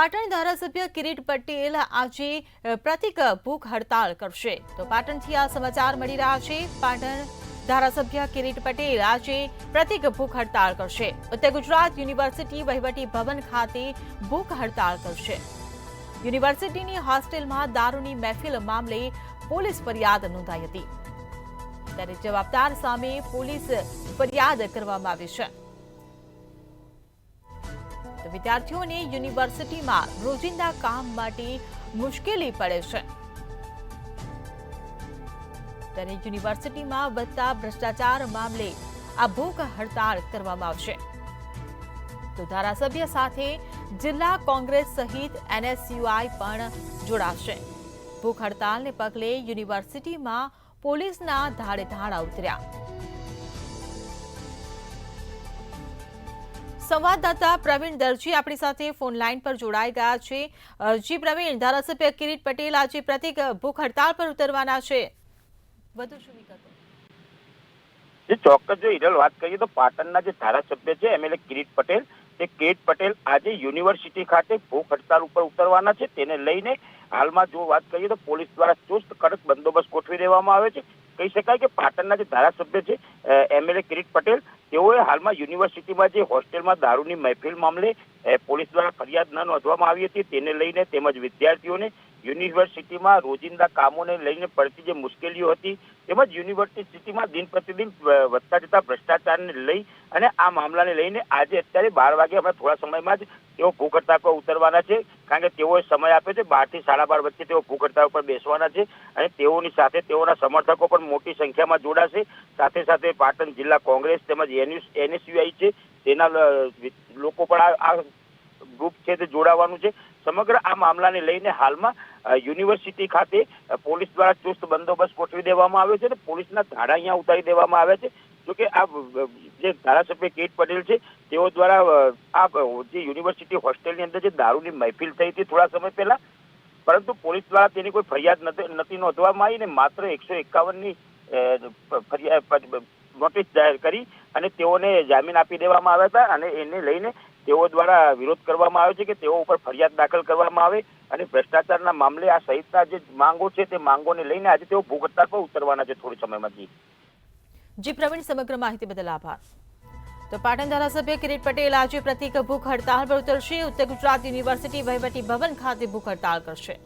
પાટણ ધારાસભ્ય કિરીટ પટેલ આજે પ્રતિક ભૂખ હડતાળ કરશે। તો પાટણથી આ સમાચાર મળી રહ્યા છે। પાટણ ધારાસભ્ય કિરીટ પટેલ આજે પ્રતિક ભૂખ હડતાળ કરશે। ઉત્તર ગુજરાત યુનિવર્સિટી વહીવટી ભવન ખાતે ભૂખ હડતાળ કરશે। યુનિવર્સિટીની હોસ્ટેલમાં દારૂની મહેફિલ મામલે પોલીસ ફરિયાદ નોંધાઈ હતી, ત્યારે જવાબદાર સામે પોલીસ ફરિયાદ કરવામાં આવી છે। તો વિદ્યાર્થીઓને યુનિવર્સિટીમાં રોજિંદા કામ માટે મુશ્કેલી પડે છે, ત્યારે યુનિવર્સિટીમાં વધતા ભ્રષ્ટાચાર મામલે આ ભૂખ હડતાળ કરવામાં આવશે। તો ધારાસભ્ય સાથે જિલ્લા કોંગ્રેસ સહિત NSUI પણ જોડાશે। ભૂખ હડતાળને પગલે યુનિવર્સિટીમાં પોલીસના ધાડે ધાડા ઉતર્યા। સંવાદદાતા પ્રવીણ દરજી આપણી સાથે ફોન લાઈન પર જોડાઈ ગયા છે। જી પ્રવીણ, ધારાસભ્ય કિરીટ પટેલ આજે પ્રતિક ભૂખ હડતાળ પર ઉતરવાના છે, વધુ શું વિગતો? ચોક્કસ જો હિરલ વાત કરીએ તો પાટણના જે ધારાસભ્ય છે MLA કિરીટ પટેલ આજે યુનિવર્સિટી ખાતે ભૂખ હડતાળ ઉપર ઉતરવાના છે। તેને લઈને હાલમાં જો વાત કરીએ તો પોલીસ દ્વારા ચુસ્ત કડક બંદોબસ્ત ગોઠવી દેવામાં આવ્યો છે। કહી શકાય કે પાટણના જે ધારાસભ્ય છે MLA કિરીટ પટેલ, તેઓએ હાલમાં યુનિવર્સિટીમાં જે હોસ્ટેલમાં દારૂની મહેફિલ મામલે પોલીસ દ્વારા ફરિયાદ ન નોંધવામાં આવી હતી, તેને લઈને તેમજ વિદ્યાર્થીઓને યુનિવર્સિટીમાં રોજિંદા કામોને લઈને પડતી જે મુશ્કેલીઓ હતી, તેમજ યુનિવર્સિટીમાં દિન પ્રતિદિન વધતા જતા ભ્રષ્ટાચારને લઈ અને આ મામલાને લઈને આજે અત્યારે 12 વાગે હમણાં થોડા સમયમાં જ તેઓ ભૂખ હડતાળ પર ઉતરવાના છે। કારણ કે તેઓએ સમય આપ્યો છે, 12 થી 12:30 વચ્ચે તેઓ ભૂખ હડતાળ પર બેસવાના છે અને તેઓની સાથે તેઓના સમર્થકો પણ મોટી સંખ્યામાં જોડાશે। સાથે સાથે પાટણ જિલ્લા કોંગ્રેસ તેમજ NSUI છે તેના લોકો પણ આ ગ્રુપ છે તે જોડાવાનું છે। સમગ્ર આ મામલાને લઈને હાલમાં યુનિવર્સિટી ખાતે પોલીસ દ્વારા ચુસ્ત બંદોબસ્ત ગોઠવી દેવામાં આવ્યો છે અને પોલીસના ધાડા અહીંયા ઉતારી દેવામાં આવ્યા છે। જોકે આ જે ધારાસભ્ય કિરીટ પટેલ છે તેઓ દ્વારા આ જે યુનિવર્સિટી હોસ્ટેલની અંદર જે દારૂની મહેફિલ થઈ હતી થોડા સમય પહેલા, પરંતુ પોલીસ દ્વારા તેની કોઈ ફરિયાદ નથી નોંધવામાં આવી ને માત્ર 151ની નોટિસ જાહેર કરી અને તેઓને જામીન આપી દેવામાં આવ્યા હતા અને એને લઈને તેઓ દ્વારા વિરોધ કરવામાં આવ્યો છે કે તેઓ ઉપર ફરિયાદ દાખલ કરવામાં આવે અને ભ્રષ્ટાચારના મામલે આ સહિતના જે માંગો છે તે માંગોને લઈને આજે તેઓ ભૂખ હડતાળ પર ઉતરવાના છે થોડી સમયમાં। જી પ્રવીણ, સમગ્ર માહિતી બદલ આભાર। તો પાટણ ધારાસભ્ય કિરીટ પટેલ આજે પ્રતિક ભૂખ હડતાળ પર ઉતરશે। ઉત્તર ગુજરાત યુનિવર્સિટી વહીવટી ભવન ખાતે ભૂખ હડતાળ કરશે।